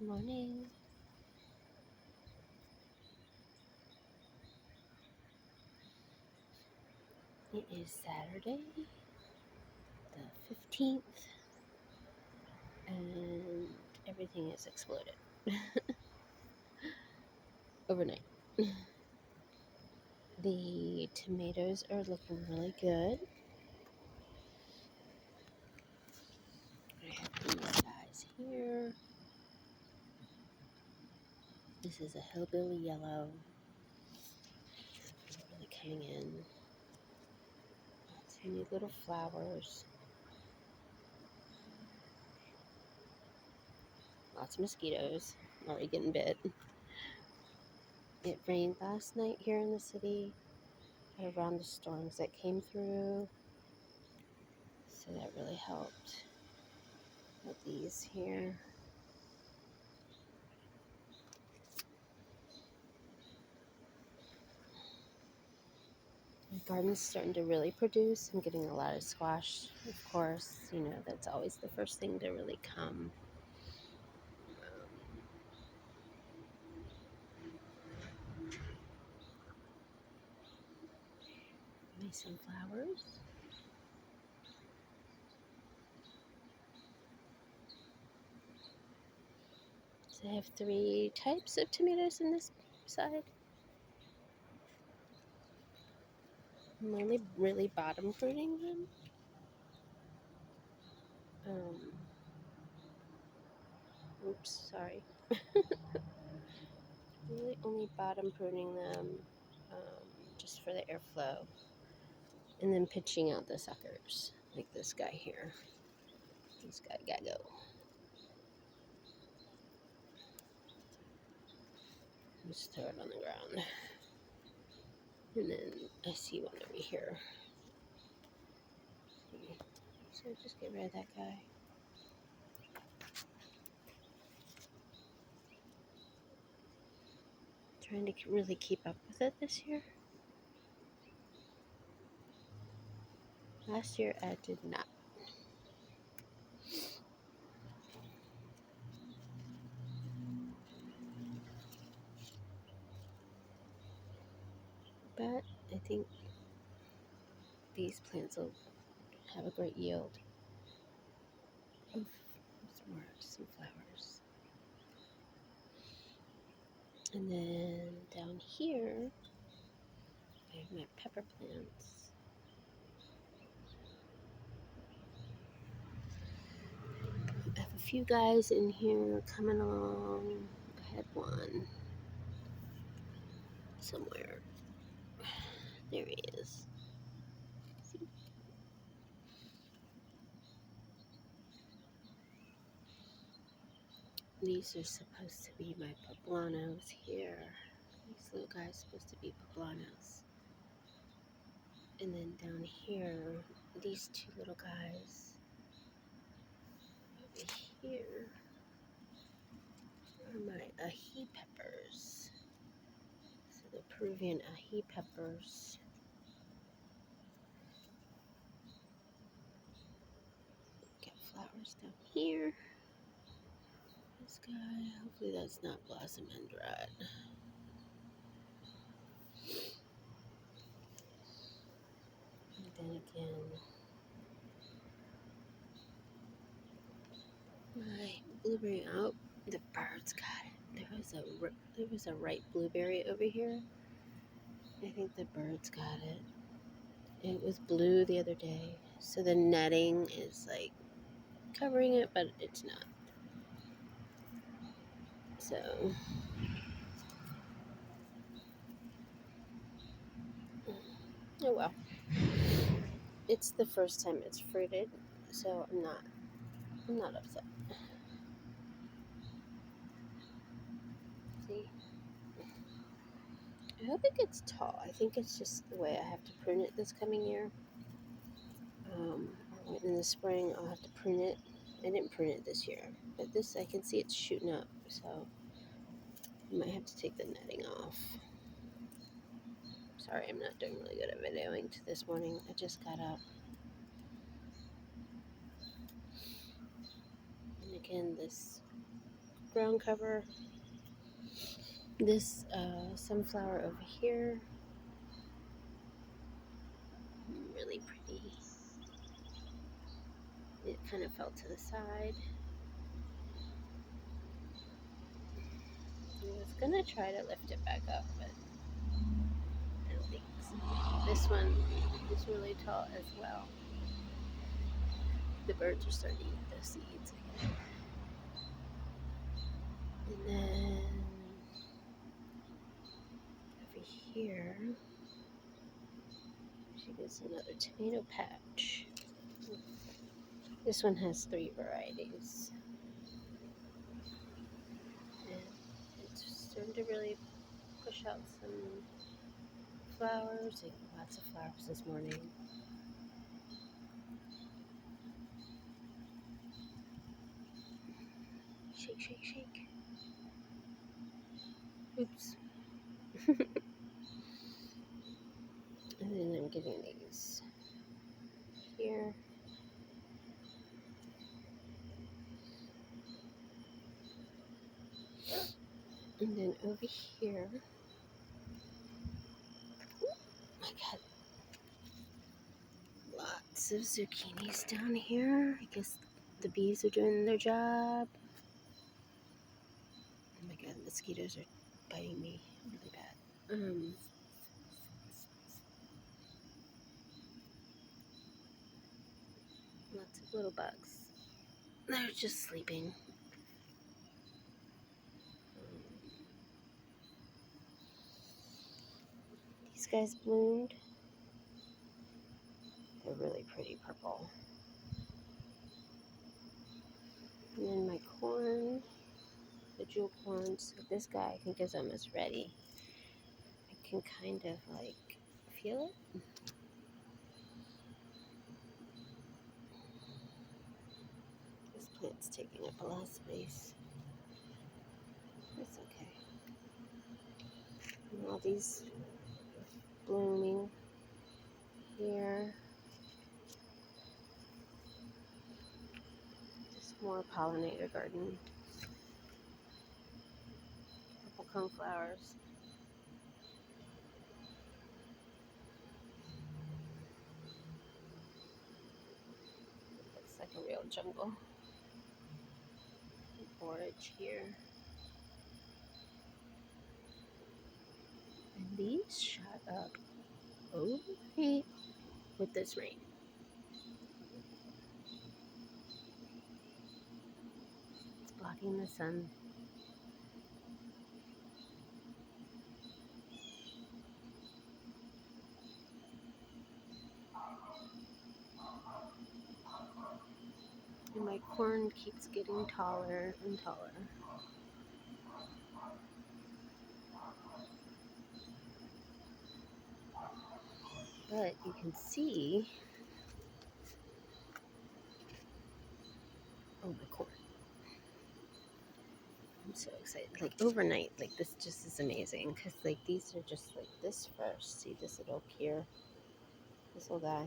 Morning. It is Saturday, the 15th, and everything has exploded overnight. The tomatoes are looking really good. I have these guys here. This is a hillbilly yellow. Really coming in. Lots of new little flowers. Lots of mosquitoes. Already getting bit. It rained last night here in the city around the storms that came through. So that really helped with these here. My garden's starting to really produce. I'm getting a lot of squash, of course. That's always the first thing to really come. Mason flowers. So I have 3 types of tomatoes in this side. I'm only really bottom fruiting them. Oops, sorry. Really only bottom pruning them just for the airflow. And then pitching out the suckers, like this guy here. This guy gotta go. Just throw it on the ground. And then I see one over here. So just get rid of that guy. Trying to really keep up with it this year. Last year I did not. But I think these plants will have a great yield. Oof, some flowers. And then down here, I have my pepper plants. I have a few guys in here coming along. I had one somewhere. There he is. These are supposed to be my poblanos here. These little guys are supposed to be poblanos. And then down here, these 2 little guys over here are my ají peppers. So the Peruvian ají peppers. Got flowers down here. This guy, hopefully that's not blossom and dried. And then again, my blueberry. Oh, the birds got it. There was a ripe blueberry over here. I think the birds got it. It was blue the other day, so the netting is like covering it, but it's not. So oh well. It's the first time it's fruited, so I'm not upset. See? I hope it gets tall. I think it's just the way I have to prune it this coming year. In the spring, I'll have to prune it. I didn't prune it this year, but this I can see it's shooting up, so I might have to take the netting off. Sorry, I'm not doing really good at videoing this morning. I just got up. And again, this ground cover. This sunflower over here, really pretty. It kind of fell to the side. I was gonna try to lift it back up, but I don't think so. This one is really tall as well. The birds are starting to eat the seeds again. And then over here, she gets another tomato patch. This one has 3 varieties. And it's starting to really push out some flowers. Like lots of flowers this morning. Shake, shake, shake. Oops. And then I'm getting these here. And then over here, I got lots of zucchinis down here. I guess the bees are doing their job. Oh my god, mosquitoes are biting me really bad. Lots of little bugs. They're just sleeping. These guys bloomed. They're really pretty purple. And then my corn, the jewel corn, so this guy I think is almost ready. I can kind of like feel it. This plant's taking up a lot of space. That's okay. And all these blooming here. Just more pollinator garden. Purple coneflowers. Looks like a real jungle. Forage here. And these shot up overnight with this rain. It's blocking the sun. And my corn keeps getting taller and taller. But you can see, oh, my corn. I'm so excited. Like overnight, like this just is amazing because like these are just like this first. See this little here, this little guy,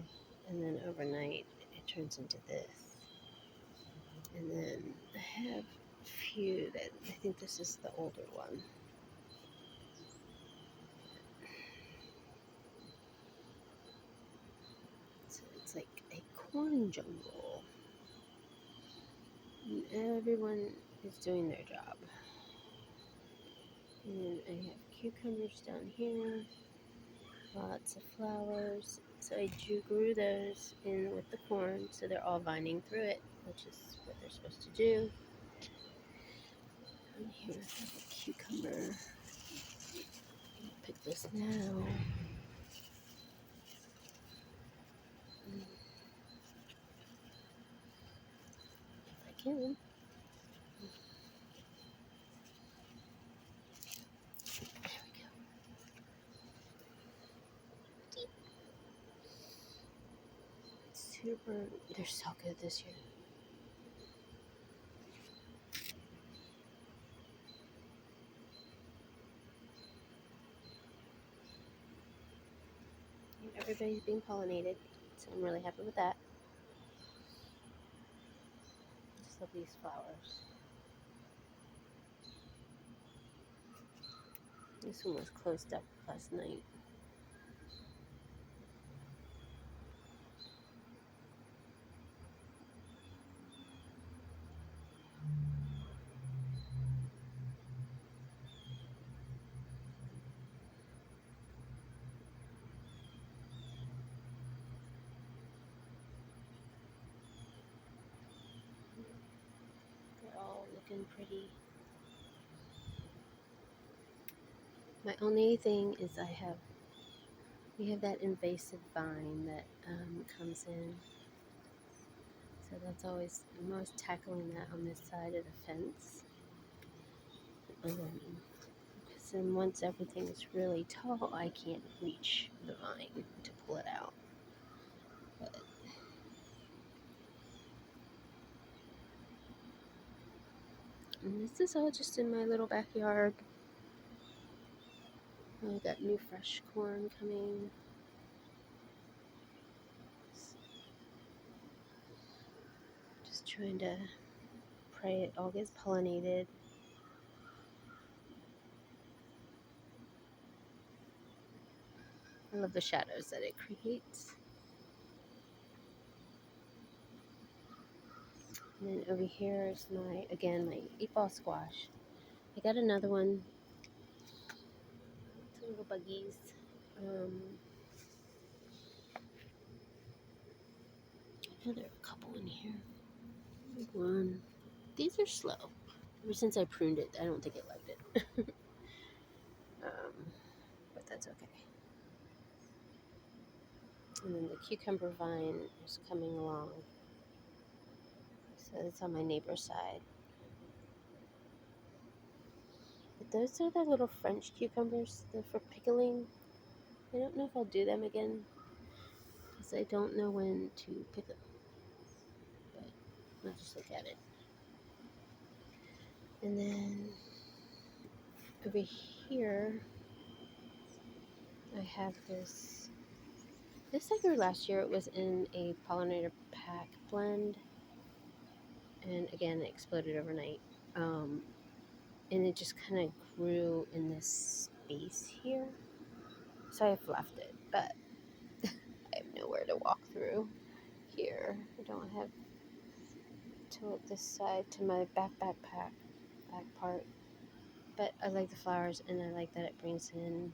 and then overnight it turns into this. And then I have a few that I think this is the older one. So it's like a corn jungle. And everyone is doing their job. And then I have cucumbers down here. Lots of flowers. So I grew those in with the corn, so they're all vining through it, which is what they're supposed to do. And here I have a cucumber. I'll pick this now. If I can. There we go. Super, they're so good this year. Everybody's being pollinated, so I'm really happy with that. I just love these flowers. This one was closed up last night. They're all looking pretty. My only thing is we have that invasive vine that comes in. So that's always, I'm always tackling that on this side of the fence. Because then once everything is really tall, I can't reach the vine to pull it out. But and this is all just in my little backyard. I got new fresh corn coming. Just trying to pray it all gets pollinated. I love the shadows that it creates. And then over here is my 8-ball squash. I got another one. Some little buggies. I know there are a couple in here. One. These are slow. Ever since I pruned it, I don't think it liked it. But that's okay. And then the cucumber vine is coming along. So it's on my neighbor's side. But those are the little French cucumbers. They're for pickling. I don't know if I'll do them again, because I don't know when to pick them. But I'll just look at it. And then over here, I have this. This I grew last year. It was in a pollinator pack blend. And again, it exploded overnight. And it just kind of grew in this space here. So I've left it, but I have nowhere to walk through here. I don't have to this side to my back part. But I like the flowers, and I like that it brings in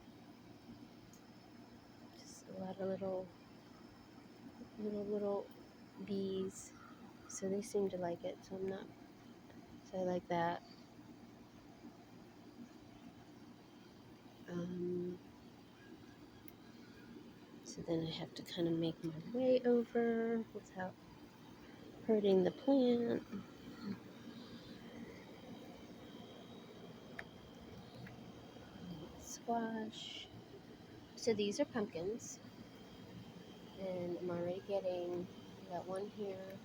just a lot of little bees. So they seem to like it. So I like that. So then I have to kind of make my way over without hurting the plant. Squash. So these are pumpkins, and I'm already getting, I got one here.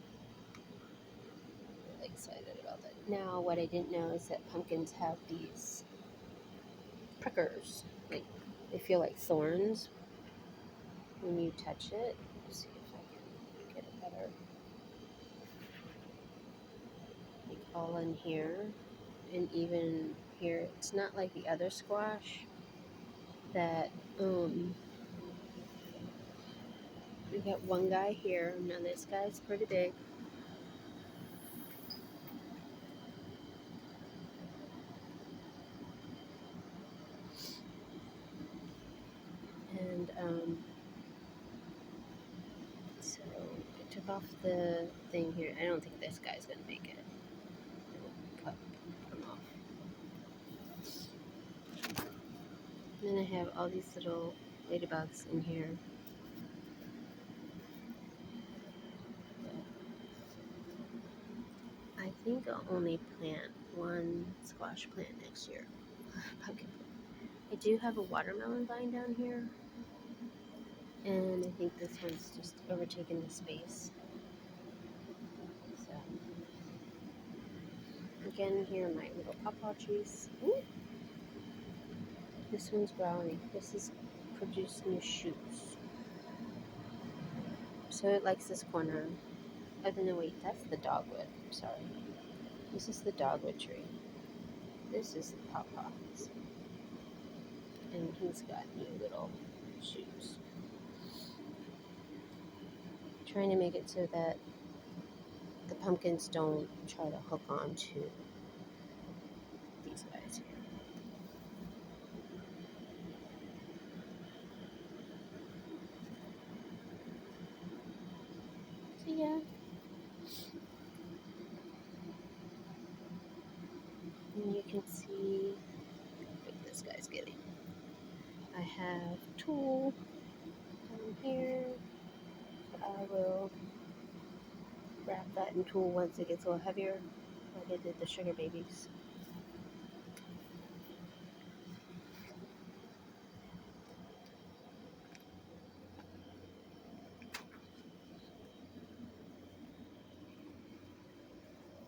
I'm really excited about that. Now, what I didn't know is that pumpkins have these prickers. Like, they feel like thorns when you touch it. Let's see if I can get it better. Like all in here, and even here. It's not like the other squash that, we got one guy here. Now this guy's pretty big. And so I took off the thing here. I don't think this guy's gonna make it. I'll cut him off. And then I have all these little ladybugs in here. I think I'll only plant one squash plant next year. Pumpkin. I do have a watermelon vine down here, and I think this one's just overtaken the space. So again, here are my little pawpaw trees. Ooh. This one's growing. This is producing new shoots. So it likes this corner. Oh, no, wait, that's the dogwood. Sorry. This is the dogwood tree. This is the pawpaws. and he's got new little shoes. Trying to make it so that the pumpkins don't try to hook on to these guys here. So yeah, and you can see how big this guy's getting. I have tulle down here. I will wrap that in tulle once it gets a little heavier, like I did the sugar babies.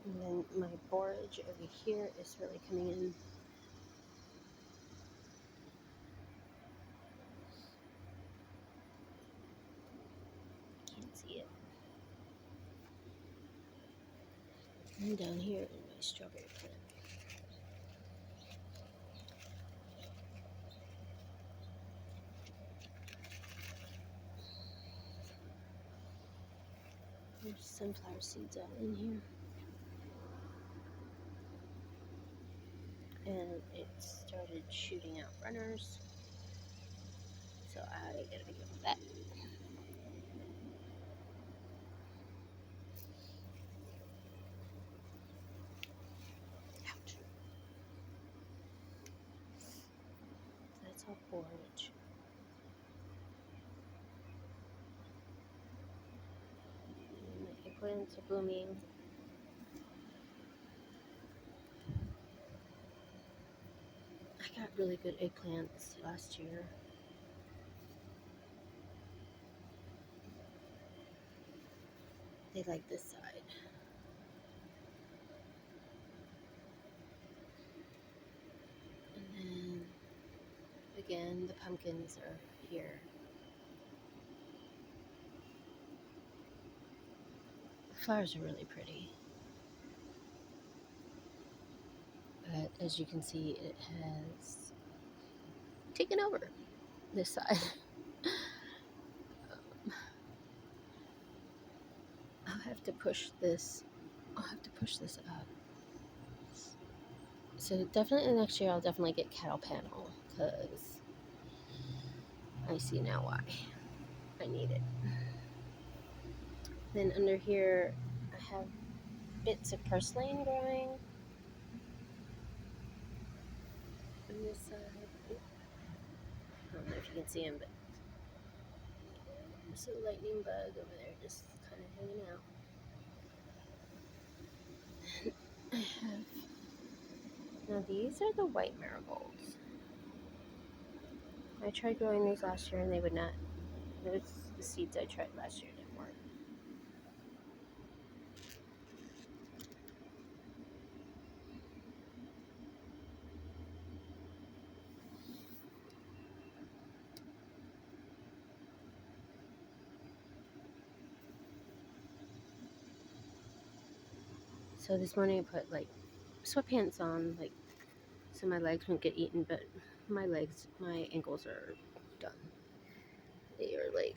And then my borage over here is really coming in. Can't see it. And down here in my strawberry plant. There's sunflower seeds out in here. And it started shooting out runners. So I gotta be careful with that. Ouch. That's all borage. And the eggplants are blooming. I got really good eggplants last year. They like this side. And then again, the pumpkins are here. The flowers are really pretty. But as you can see, it has taken over this side. I'll have to push this. I'll have to push this up. So definitely next year I'll definitely get cattle panel because I see now why I need it. Then under here I have bits of purslane growing on this side. I don't know if you can see him, but there's a lightning bug over there just kind of hanging out. I have, now these are the white marigolds. I tried growing these last year and they would not. Those the seeds I tried last year didn't work. So this morning I put like sweatpants on, like so my legs won't get eaten, but my ankles are done. They are like,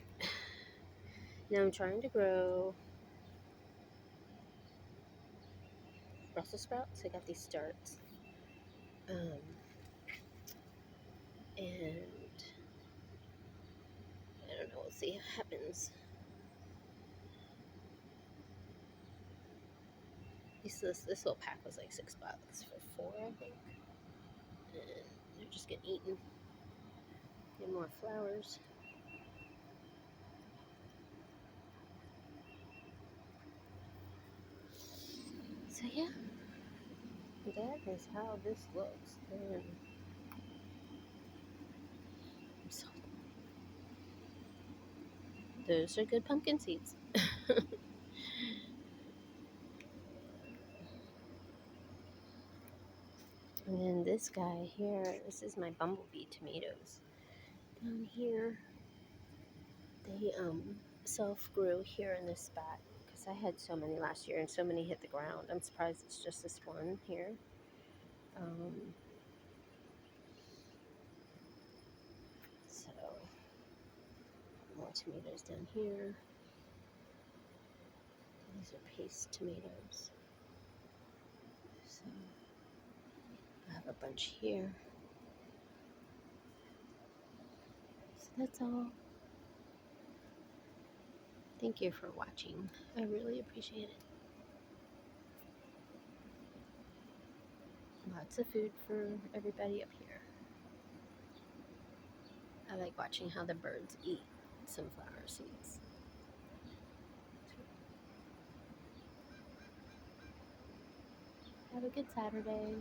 now I'm trying to grow Brussels sprouts. I got these starts. And I don't know, we'll see what happens. This little pack was like $6 for 4, I think. And they're just getting eaten. Get more flowers. So yeah, that is how this looks. And so those are good pumpkin seeds. And then this guy here, this is my bumblebee tomatoes. Down here, they self-grew here in this spot because I had so many last year and so many hit the ground. I'm surprised it's just this one here. tomatoes down here. These are paste tomatoes. So I have a bunch here. So that's all. Thank you for watching. I really appreciate it. Lots of food for everybody up here. I like watching how the birds eat sunflower seeds. Have a good Saturday.